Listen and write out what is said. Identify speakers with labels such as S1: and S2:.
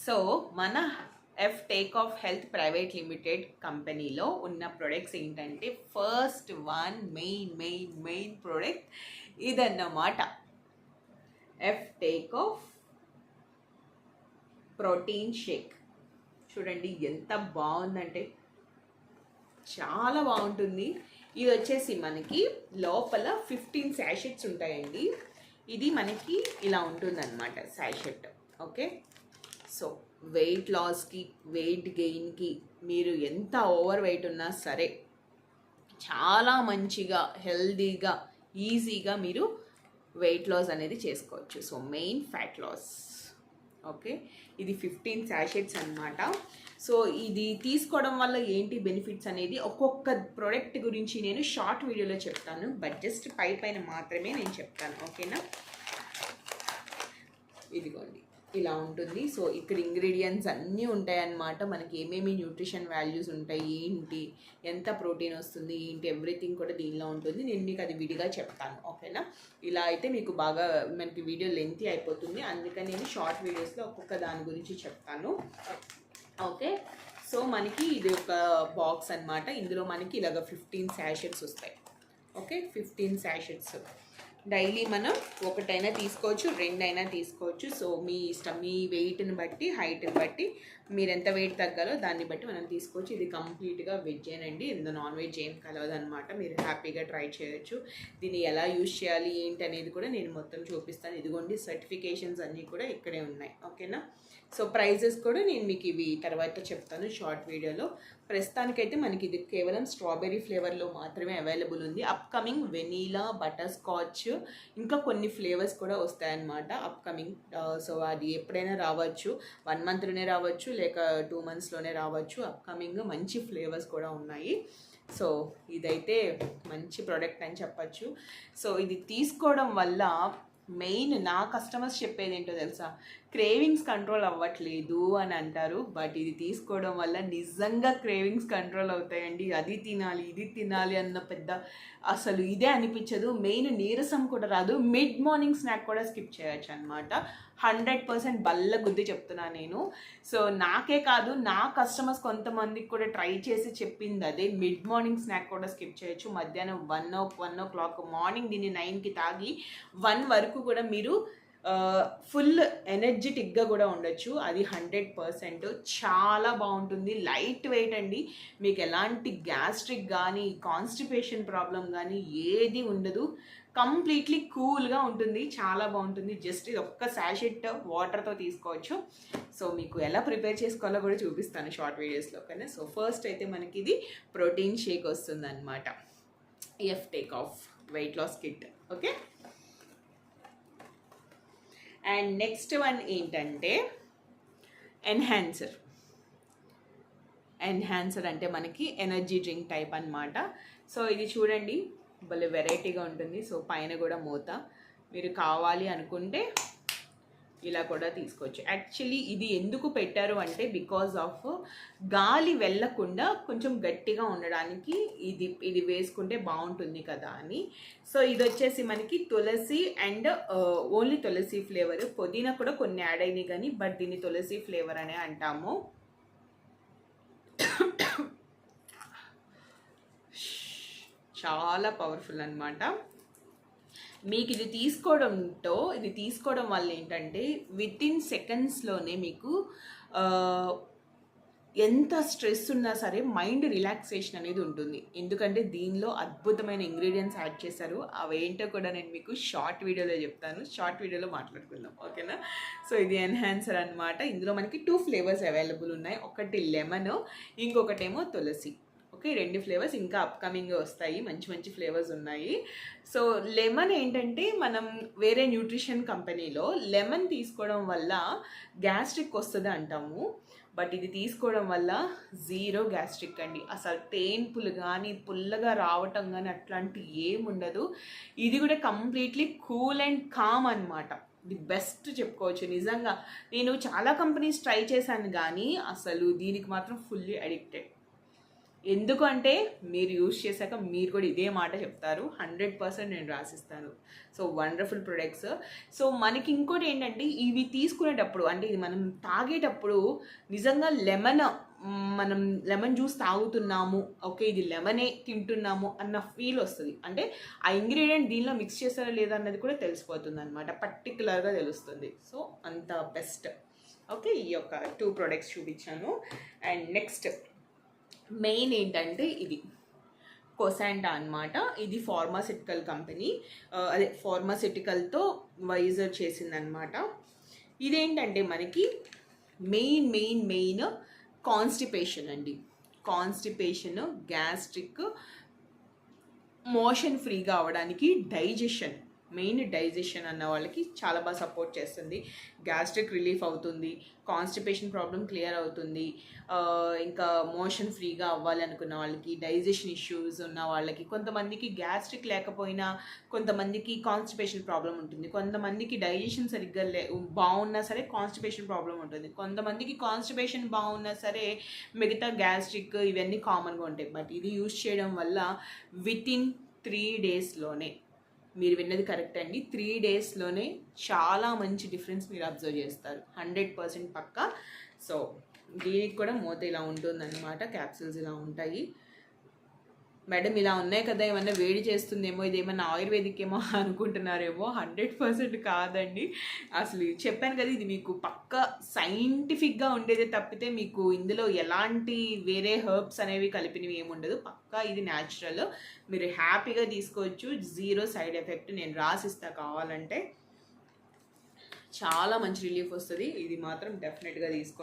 S1: So మన take off health private limited కంపెనీలో ఉన్న ప్రొడక్ట్స్ ఏంటంటే ఫస్ట్ వన్ మెయిన్ ప్రొడక్ట్ ఇదన్నమాట. Take off protein shake. చూడండి ఎంత బాగుందంటే చాలా బాగుంటుంది. ఇది వచ్చేసి మనకి లోపల 15 శాషెట్స్ ఉంటాయండి. ఇది మనకి ఇలా ఉంటుందన్నమాట శాషెట్. ఓకే, సో వెయిట్ లాస్కి వెయిట్ గెయిన్కి మీరు ఎంత ఓవర్ వెయిట్ ఉన్నా సరే చాలా మంచిగా హెల్దీగా ఈజీగా మీరు వెయిట్ లాస్ అనేది చేసుకోవచ్చు. So main fat loss. Okay, ఇది 15 శాషెట్స్ అనమాట. సో ఇది తీసుకోవడం వల్ల ఏంటి బెనిఫిట్స్ అనేది ఒక్కొక్క ప్రోడక్ట్ గురించి నేను షార్ట్ వీడియోలో చెప్తాను, బట్ జస్ట్ పైన మాత్రమే నేను చెప్తాను. ఓకేనా, ఇదిగోండి ఇలా ఉంటుంది. సో ఇక్కడ ఇంగ్రీడియంట్స్ అన్నీ ఉంటాయన్నమాట. మనకి ఏమేమి న్యూట్రిషన్ వాల్యూస్ ఉంటాయి, ఏంటి, ఎంత ప్రోటీన్ వస్తుంది, ఏంటి, ఎవ్రీథింగ్ కూడా దీనిలో ఉంటుంది. నేను మీకు అది విడిగా చెప్తాను. ఓకేనా, ఇలా అయితే మీకు బాగా మనకి వీడియో లెంతీ అయిపోతుంది, అందుకని నేను షార్ట్ వీడియోస్లో ఒక్కొక్క దాని గురించి చెప్తాను. ఓకే, సో మనకి ఇది ఒక బాక్స్ అనమాట. ఇందులో మనకి ఇలాగ 15 శాషెట్స్ వస్తాయి. Okay, 15 sachets. డైలీ మనం ఒకటైనా తీసుకోవచ్చు, రెండైనా తీసుకోవచ్చు. సో మీ ఇష్టం, మీ వెయిట్ని బట్టి హైట్ని బట్టి మీరు ఎంత వెయిట్ తగ్గాలో దాన్ని బట్టి మనం తీసుకోవచ్చు. ఇది కంప్లీట్గా వెజ్జేనండి, ఇందులో నాన్ వెజ్ ఏం కలవదు అనమాట. మీరు హ్యాపీగా ట్రై చేయొచ్చు. దీన్ని ఎలా యూజ్ చేయాలి ఏంటి అనేది కూడా నేను మొత్తం చూపిస్తాను. ఇదిగోండి సర్టిఫికేషన్స్ అన్నీ కూడా ఇక్కడే ఉన్నాయి. ఓకేనా, సో ప్రైజెస్ కూడా నేను మీకు ఇవి తర్వాత చెప్తాను షార్ట్ వీడియోలో. ప్రస్తుతానికైతే మనకి ఇది కేవలం స్ట్రాబెర్రీ ఫ్లేవర్లో మాత్రమే అవైలబుల్ ఉంది. అప్కమింగ్ వెనీలా, బటర్ స్కాచ్, ఇంకా కొన్ని ఫ్లేవర్స్ కూడా వస్తాయన్నమాట అప్కమింగ్. సో అది ఎప్పుడైనా రావచ్చు, 1 మంత్లోనే రావచ్చు, లేక 2 మంత్స్లోనే రావచ్చు. అప్కమింగ్ మంచి ఫ్లేవర్స్ కూడా ఉన్నాయి. సో ఇదైతే మంచి ప్రోడక్ట్ అని చెప్పచ్చు. సో ఇది తీసుకోవడం వల్ల మెయిన్ నా కస్టమర్స్ చెప్పేది ఏంటో తెలుసా, క్రేవింగ్స్ కంట్రోల్ అవ్వట్లేదు అని అంటారు. బట్ ఇది తీసుకోవడం వల్ల నిజంగా క్రేవింగ్స్ కంట్రోల్ అవుతాయండి. అది తినాలి ఇది తినాలి అన్న పెద్ద అసలు ఇదే అనిపించదు. మెయిన్ నీరసం కూడా రాదు. మిడ్ మార్నింగ్ స్నాక్ కూడా స్కిప్ చేయొచ్చు అనమాట. 100% బల్ల గుద్ది చెప్తున్నాను నేను. సో నాకే కాదు, నా కస్టమర్స్ కొంతమందికి కూడా ట్రై చేసి చెప్పింది అదే. మిడ్ మార్నింగ్ స్నాక్ కూడా స్కిప్ చేయొచ్చు. మధ్యాహ్నం 1 o'clock, మార్నింగ్ దీన్ని 9కి తాగి 1 వరకు కూడా మీరు ఫుల్ ఎనర్జెటిక్గా కూడా ఉండొచ్చు. అది 100% చాలా బాగుంటుంది. లైట్ వెయిట్ అండి, మీకు ఎలాంటి గ్యాస్ట్రిక్ కానీ కాన్స్టిపేషన్ ప్రాబ్లం కానీ ఏది ఉండదు. కంప్లీట్లీ కూల్గా ఉంటుంది, చాలా బాగుంటుంది. జస్ట్ ఇది ఒక్క శాషెట్ వాటర్తో తీసుకోవచ్చు. సో మీకు ఎలా ప్రిపేర్ చేసుకోవాలో కూడా చూపిస్తాను షార్ట్ వీడియోస్లో. కానీ సో ఫస్ట్ అయితే మనకి ఇది ప్రోటీన్ షేక్ వస్తుంది అనమాట. Take off weight loss kit. Okay, and next one ఏంటంటే ఎన్హాన్సర్. అంటే మనకి ఎనర్జీ డ్రింక్ టైప్ అనమాట. సో ఇది చూడండి భలే వెరైటీగా ఉంటుంది. సో పైన కూడా మూత, మీరు కావాలి అనుకుంటే ఇలా కూడా తీసుకోవచ్చు. యాక్చువల్లీ ఇది ఎందుకు పెట్టారు అంటే బికాజ్ ఆఫ్ గాలి వెళ్ళకుండా కొంచెం గట్టిగా ఉండడానికి ఇది వేసుకుంటే బాగుంటుంది కదా అని. సో ఇది వచ్చేసి మనకి తులసి అండ్ ఓన్లీ తులసి ఫ్లేవర్. పుదీనా కూడా కొన్ని యాడ్ అయినాయి కానీ బట్ దీన్ని తులసి ఫ్లేవర్ అనే అంటాము. చాలా పవర్ఫుల్ అనమాట. మీకు ఇది తీసుకోవడం వల్ల ఏంటంటే వితిన్ సెకండ్స్లోనే మీకు ఎంత స్ట్రెస్ ఉన్నా సరే మైండ్ రిలాక్సేషన్ అనేది ఉంటుంది. ఎందుకంటే దీనిలో అద్భుతమైన ఇంగ్రీడియంట్స్ యాడ్ చేశారు. అవేంటో కూడా నేను మీకు షార్ట్ వీడియోలో చెప్తాను, షార్ట్ వీడియోలో మాట్లాడుకుందాం. ఓకేనా, సో ఇది ఎన్హాన్సర్ అనమాట. ఇందులో మనకి 2 ఫ్లేవర్స్ అవైలబుల్ ఉన్నాయి. ఒకటి లెమన్, ఇంకొకటేమో తులసి. ఓకే, 2 ఫ్లేవర్స్ ఇంకా అప్కమింగ్ వస్తాయి. మంచి ఫ్లేవర్స్ ఉన్నాయి. సో లెమన్ ఏంటంటే మనం వేరే న్యూట్రిషన్ కంపెనీలో లెమన్ తీసుకోవడం వల్ల గ్యాస్ట్రిక్ వస్తుంది అంటాము. బట్ ఇది తీసుకోవడం వల్ల 0 గ్యాస్ట్రిక్ అండి. అసలు పెయిన్ఫుల్ కానీ పుల్లగా రావటం కానీ అట్లాంటి ఏముండదు. ఇది కూడా కంప్లీట్లీ కూల్ అండ్ కామ్ అనమాట. ది బెస్ట్ చెప్పుకోవచ్చు. నిజంగా నేను చాలా కంపెనీస్ ట్రై చేశాను కానీ అసలు దీనికి మాత్రం ఫుల్లీ అడిక్టెడ్. ఎందుకంటే మీరు యూజ్ చేశాక మీరు కూడా ఇదే మాట చెప్తారు. 100% నేను రాసిస్తాను. So wonderful products. సో మనకి ఇంకోటి ఏంటంటే ఇవి తీసుకునేటప్పుడు అంటే ఇది మనం తాగేటప్పుడు నిజంగా మనం లెమన్ జ్యూస్ తాగుతున్నాము, ఓకే ఇది లెమనే తింటున్నాము అన్న ఫీల్ వస్తుంది. అంటే ఆ ఇంగ్రీడియంట్ దీనిలో మిక్స్ చేస్తారా లేదా అన్నది కూడా తెలిసిపోతుంది అనమాట, పర్టికులర్గా తెలుస్తుంది. సో అంత బెస్ట్. ఓకే, ఈ యొక్క 2 ప్రొడక్ట్స్ చూపించాను. అండ్ నెక్స్ట్ మెయిన్ ఏంటంటే ఇది కొసాంటా అన్నమాట. ఇది ఫార్మాసిటికల్ కంపెనీ, అదే ఫార్మాసిటికల్తో వైజర్ చేసిందనమాట. ఇదేంటంటే మనకి మెయిన్ కాన్స్టిపేషన్ అండి. కాన్స్టిపేషన్, గ్యాస్ట్రిక్, మోషన్ ఫ్రీగా అవ్వడానికి, డైజెషన్ అన్న వాళ్ళకి చాలా బాగా సపోర్ట్ చేస్తుంది. గ్యాస్ట్రిక్ రిలీఫ్ అవుతుంది, కాన్స్టిపేషన్ ప్రాబ్లం క్లియర్ అవుతుంది, ఇంకా మోషన్ ఫ్రీగా అవ్వాలి అనుకున్న వాళ్ళకి, డైజెషన్ ఇష్యూస్ ఉన్న వాళ్ళకి, కొంతమందికి గ్యాస్ట్రిక్ లేకపోయినా కొంతమందికి కాన్స్టిపేషన్ ప్రాబ్లం ఉంటుంది, కొంతమందికి డైజెషన్ సరిగ్గా బాగున్నా సరే కాన్స్టిపేషన్ ప్రాబ్లం ఉంటుంది, కొంతమందికి కాన్స్టిపేషన్ బాగున్నా సరే మిగతా గ్యాస్ట్రిక్ ఇవన్నీ కామన్గా ఉంటాయి. బట్ ఇది యూజ్ చేయడం వల్ల వితిన్ 3 డేస్లోనే, మీరు విన్నది కరెక్ట్ అండి, 3 డేస్లోనే చాలా మంచి డిఫరెన్స్ మీరు అబ్జర్వ్ చేస్తారు, 100% పక్కా. సో దీనికి కూడా మూత ఇలా ఉంటుందన్నమాట, క్యాప్సూల్స్ ఇలా ఉంటాయి. మేడం ఇలా ఉన్నాయి కదా ఏమన్నా వేడి చేస్తుందేమో, ఇది ఏమన్నా ఆయుర్వేదిక్ ఏమో అనుకుంటున్నారేమో, 100% కాదండి. అసలు చెప్పాను కదా, ఇది మీకు పక్క సైంటిఫిక్గా ఉండేదే తప్పితే మీకు ఇందులో ఎలాంటి వేరే హెర్బ్స్ అనేవి కలిపినవి ఏముండదు. పక్కా ఇది న్యాచురల్, మీరు హ్యాపీగా తీసుకోవచ్చు, 0 సైడ్ ఎఫెక్ట్. నేను రాసిస్తా కావాలంటే, చాలా మంచి రిలీఫ్ వస్తుంది. ఇది మాత్రం డెఫినెట్గా తీసుకోండి.